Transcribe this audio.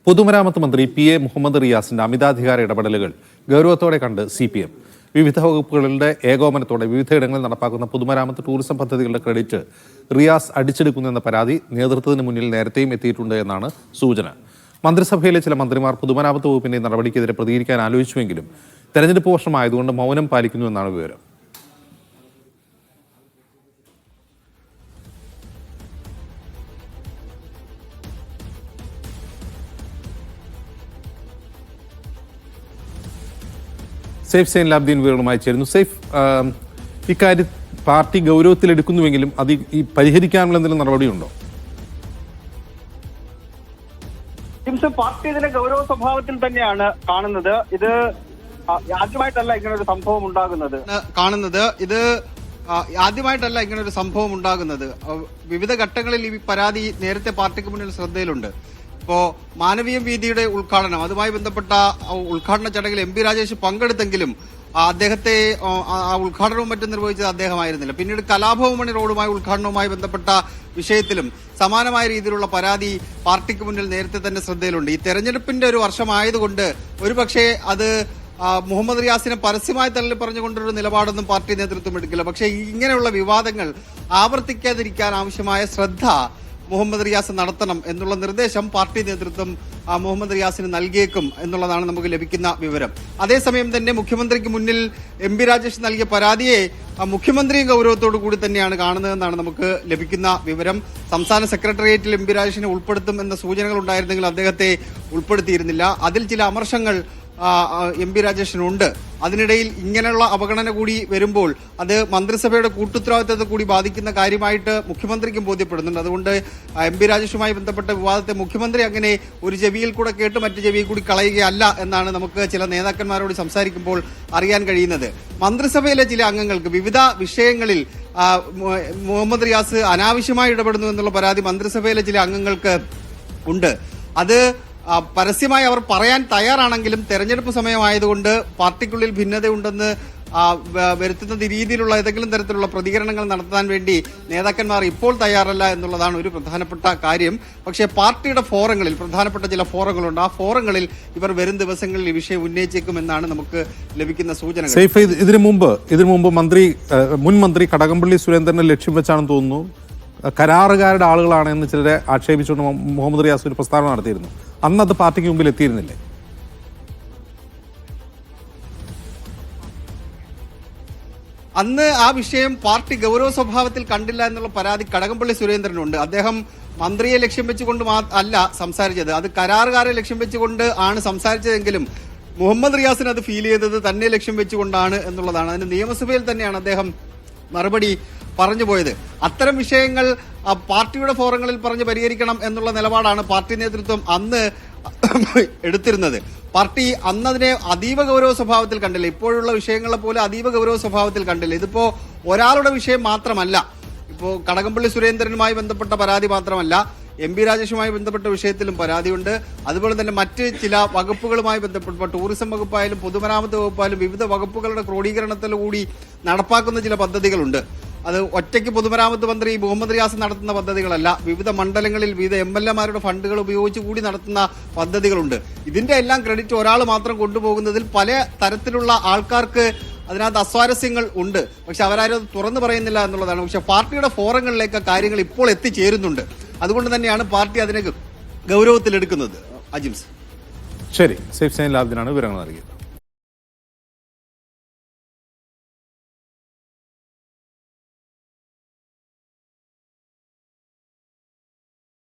പൊതുമരാമത്ത് മന്ത്രി PA മുഹമ്മദ് റിയാസിന്റെ അമിതാധികാര ഇടപെടലുകൾ ഗൗരവത്തോടെ കണ്ട് CPM. വിവിധ വകുപ്പുകളുടെ ഏകോപനത്തോടെ വിവിധയിടങ്ങളിൽ നടപ്പാക്കുന്ന പൊതുമരാമത്ത് ടൂറിസം പദ്ധതികളുടെ ക്രെഡിറ്റ് റിയാസ് അടിച്ചെടുക്കുന്നെന്ന പരാതി നേതൃത്വത്തിന് മുന്നിൽ നേരത്തെയും എത്തിയിട്ടുണ്ട് എന്നാണ് സൂചന. മന്ത്രിസഭയിലെ ചില മന്ത്രിമാർ പൊതുമരാമത്ത് വകുപ്പിന്റെ നടപടിക്കെതിരെ പ്രതികരിക്കാൻ ആലോചിച്ചുവെങ്കിലും തെരഞ്ഞെടുപ്പ് വർഷമായതുകൊണ്ട് മൗനം പാലിക്കുന്നുവെന്നാണ് വിവരം. സേഫ് സൈൻ ലാബ്ദീൻ വിവരങ്ങളുമായി ചേരുന്നു. സേഫ്, ഇക്കാര്യം പാർട്ടി ഗൗരവത്തിലെടുക്കുന്നുവെങ്കിലും അത് ഈ പരിഹരിക്കാനുള്ള എന്തെങ്കിലും നടപടിയുണ്ടോ? പാർട്ടി ഇതിനെ ഗൗരവ സ്വഭാവത്തിൽ തന്നെയാണ് കാണുന്നത്. ഇത് ആദ്യമായിട്ടല്ല ഇങ്ങനൊരു സംഭവം ഉണ്ടാകുന്നത്. വിവിധ ഘട്ടങ്ങളിൽ ഈ പരാതി നേരത്തെ പാർട്ടിക്ക് മുന്നിൽ ശ്രദ്ധയിലുണ്ട്. ഇപ്പോ മാനവീയം വീതിയുടെ ഉദ്ഘാടനം, അതുമായി ബന്ധപ്പെട്ട ഉദ്ഘാടന ചടങ്ങിൽ MP രാജേഷ് പങ്കെടുത്തെങ്കിലും അദ്ദേഹത്തെ ആ ഉദ്ഘാടനവും മറ്റും നിർവഹിച്ചത് അദ്ദേഹമായിരുന്നില്ല. പിന്നീട് കലാഭവമണി റോഡുമായി ഉദ്ഘാടനവുമായി ബന്ധപ്പെട്ട വിഷയത്തിലും സമാനമായ രീതിയിലുള്ള പരാതി പാർട്ടിക്ക് മുന്നിൽ നേരത്തെ തന്നെ ശ്രദ്ധയിലുണ്ട്. ഈ തെരഞ്ഞെടുപ്പിന്റെ ഒരു വർഷമായതുകൊണ്ട് ഒരുപക്ഷെ അത് മുഹമ്മദ് റിയാസിനെ പരസ്യമായി തള്ളി പറഞ്ഞുകൊണ്ടൊരു നിലപാടൊന്നും പാർട്ടി നേതൃത്വം എടുക്കില്ല. പക്ഷേ ഇങ്ങനെയുള്ള വിവാദങ്ങൾ ആവർത്തിക്കാതിരിക്കാൻ ആവശ്യമായ ശ്രദ്ധ മുഹമ്മദ് റിയാസ് നടത്തണം എന്നുള്ള നിർദ്ദേശം പാർട്ടി നേതൃത്വം മുഹമ്മദ് റിയാസിന് നൽകിയേക്കും എന്നുള്ളതാണ് നമുക്ക് ലഭിക്കുന്ന വിവരം. അതേസമയം തന്നെ മുഖ്യമന്ത്രിക്ക് മുന്നിൽ MP രാജേഷ് നൽകിയ പരാതിയെ മുഖ്യമന്ത്രിയും ഗൗരവത്തോടു കൂടി തന്നെയാണ് കാണുന്നതെന്നാണ് നമുക്ക് ലഭിക്കുന്ന വിവരം. സംസ്ഥാന സെക്രട്ടേറിയറ്റിൽ MP രാജേഷിനെ ഉൾപ്പെടുത്തും എന്ന സൂചനകൾ ഉണ്ടായിരുന്നെങ്കിൽ അദ്ദേഹത്തെ ഉൾപ്പെടുത്തിയിരുന്നില്ല. അതിൽ ചില അമർഷങ്ങൾ MP രാജേഷിനുണ്ട്. അതിനിടയിൽ ഇങ്ങനെയുള്ള അവഗണന കൂടി വരുമ്പോൾ അത് മന്ത്രിസഭയുടെ കൂട്ടുത്തരവാദിത്തത്തെ കൂടി ബാധിക്കുന്ന കാര്യമായിട്ട് മുഖ്യമന്ത്രിക്കും ബോധ്യപ്പെടുന്നുണ്ട്. അതുകൊണ്ട് MP രാജേഷുമായി ബന്ധപ്പെട്ട വിവാദത്തെ മുഖ്യമന്ത്രി അങ്ങനെ ഒരു ചെവിയിൽ കൂടെ കേട്ട് മറ്റു ചെവിയിൽ കൂടി കളയുകയല്ല എന്നാണ് നമുക്ക് ചില നേതാക്കന്മാരോട് സംസാരിക്കുമ്പോൾ അറിയാൻ കഴിയുന്നത്. മന്ത്രിസഭയിലെ ചില അംഗങ്ങൾക്ക് വിവിധ വിഷയങ്ങളിൽ മുഹമ്മദ് റിയാസ് അനാവശ്യമായി ഇടപെടുന്നു എന്നുള്ള പരാതി മന്ത്രിസഭയിലെ ചില അംഗങ്ങൾക്ക് ഉണ്ട്. അത് പരസ്യമായി അവർ പറയാൻ തയ്യാറാണെങ്കിലും തെരഞ്ഞെടുപ്പ് സമയമായതുകൊണ്ട് പാർട്ടിക്കുള്ളിൽ ഭിന്നതയുണ്ടെന്ന് വരുത്തുന്ന രീതിയിലുള്ള ഏതെങ്കിലും തരത്തിലുള്ള പ്രതികരണങ്ങൾ നടത്താൻ വേണ്ടി നേതാക്കന്മാർ ഇപ്പോൾ തയ്യാറല്ല എന്നുള്ളതാണ് ഒരു പ്രധാനപ്പെട്ട കാര്യം. പക്ഷേ പാർട്ടിയുടെ ഫോറങ്ങളിൽ പ്രധാനപ്പെട്ട ചില ഫോറങ്ങളുണ്ട്. ആ ഫോറങ്ങളിൽ ഇവർ വരും ദിവസങ്ങളിൽ ഈ വിഷയം ഉന്നയിച്ചേക്കുമെന്നാണ് നമുക്ക് ലഭിക്കുന്ന സൂചനകൾ. ഇതിനു മുമ്പ് മുൻ മന്ത്രി കടകംപള്ളി സുരേന്ദ്രനെ ലക്ഷ്യം വെച്ചാണെന്ന് തോന്നുന്നു കരാറുകാരുടെ ആളുകളാണ് എന്ന് ചിലരെ ആക്ഷേപിച്ചുകൊണ്ട് മുഹമ്മദ് റിയാസ് ഒരു പ്രസ്താവന നടത്തിയിരുന്നു. അന്ന് അത് പാർട്ടിക്ക് മുമ്പിൽ എത്തിയിരുന്നില്ലേ? അന്ന് ആ വിഷയം പാർട്ടി ഗൗരവ സ്വഭാവത്തിൽ കണ്ടില്ല എന്നുള്ള പരാതി കടകംപള്ളി സുരേന്ദ്രനുണ്ട്. അദ്ദേഹം മന്ത്രിയെ ലക്ഷ്യം വെച്ചുകൊണ്ട് അല്ല സംസാരിച്ചത്, അത് കരാറുകാരെ ലക്ഷ്യം വെച്ചുകൊണ്ട് ആണ് സംസാരിച്ചതെങ്കിലും മുഹമ്മദ് റിയാസിന് അത് ഫീൽ ചെയ്തത് തന്നെ ലക്ഷ്യം വെച്ചുകൊണ്ടാണ് എന്നുള്ളതാണ്. അതിന് നിയമസഭയിൽ തന്നെയാണ് അദ്ദേഹം മറുപടി പറഞ്ഞു പോയത്. അത്തരം വിഷയങ്ങൾ പാർട്ടിയുടെ ഫോറങ്ങളിൽ പറഞ്ഞ് പരിഹരിക്കണം എന്നുള്ള നിലപാടാണ് പാർട്ടി നേതൃത്വം അന്ന് എടുത്തിരുന്നത്. പാർട്ടി അന്നതിനെ അതീവ ഗൗരവ സ്വഭാവത്തിൽ കണ്ടില്ല. ഇപ്പോഴുള്ള വിഷയങ്ങളെ പോലെ അതീവ ഗൗരവ സ്വഭാവത്തിൽ കണ്ടില്ല. ഇതിപ്പോ ഒരാളുടെ വിഷയം മാത്രമല്ല. ഇപ്പോ കടകംപള്ളി സുരേന്ദ്രനുമായി ബന്ധപ്പെട്ട പരാതി മാത്രമല്ല, MP രാജേഷുമായി ബന്ധപ്പെട്ട വിഷയത്തിലും പരാതിയുണ്ട്. അതുപോലെ തന്നെ മറ്റ് ചില വകുപ്പുകളുമായി ബന്ധപ്പെട്ട ടൂറിസം വകുപ്പായാലും പൊതുമരാമത്ത് വകുപ്പായാലും വിവിധ വകുപ്പുകളുടെ ക്രോഡീകരണത്തിലൂടി നടപ്പാക്കുന്ന ചില പദ്ധതികളുണ്ട്. അത് ഒറ്റയ്ക്ക് പൊതുമരാമത്ത് മന്ത്രി മുഹമ്മദ് റിയാസ് നടത്തുന്ന പദ്ധതികളല്ല. വിവിധ മണ്ഡലങ്ങളിൽ വിവിധ MLA-മാരുടെ ഫണ്ടുകൾ ഉപയോഗിച്ച് കൂടി നടത്തുന്ന പദ്ധതികളുണ്ട്. ഇതിന്റെ എല്ലാം ക്രെഡിറ്റ് ഒരാൾ മാത്രം കൊണ്ടുപോകുന്നതിൽ പല തരത്തിലുള്ള ആൾക്കാർക്ക് അതിനകത്ത് അസ്വാരസ്യങ്ങൾ ഉണ്ട്. പക്ഷെ അവരാരും അത് തുറന്നു പറയുന്നില്ല എന്നുള്ളതാണ്. പക്ഷെ പാർട്ടിയുടെ ഫോറങ്ങളിലേക്ക് കാര്യങ്ങൾ ഇപ്പോൾ എത്തിച്ചേരുന്നുണ്ട്. അതുകൊണ്ട് തന്നെയാണ് പാർട്ടി അതിനെ ഗൗരവത്തിലെടുക്കുന്നത്. അജിംസ്, ശരി. സേഫ് സൈൻ ലാബ്ദിനാണ് വിവരങ്ങൾ നൽകിയത്.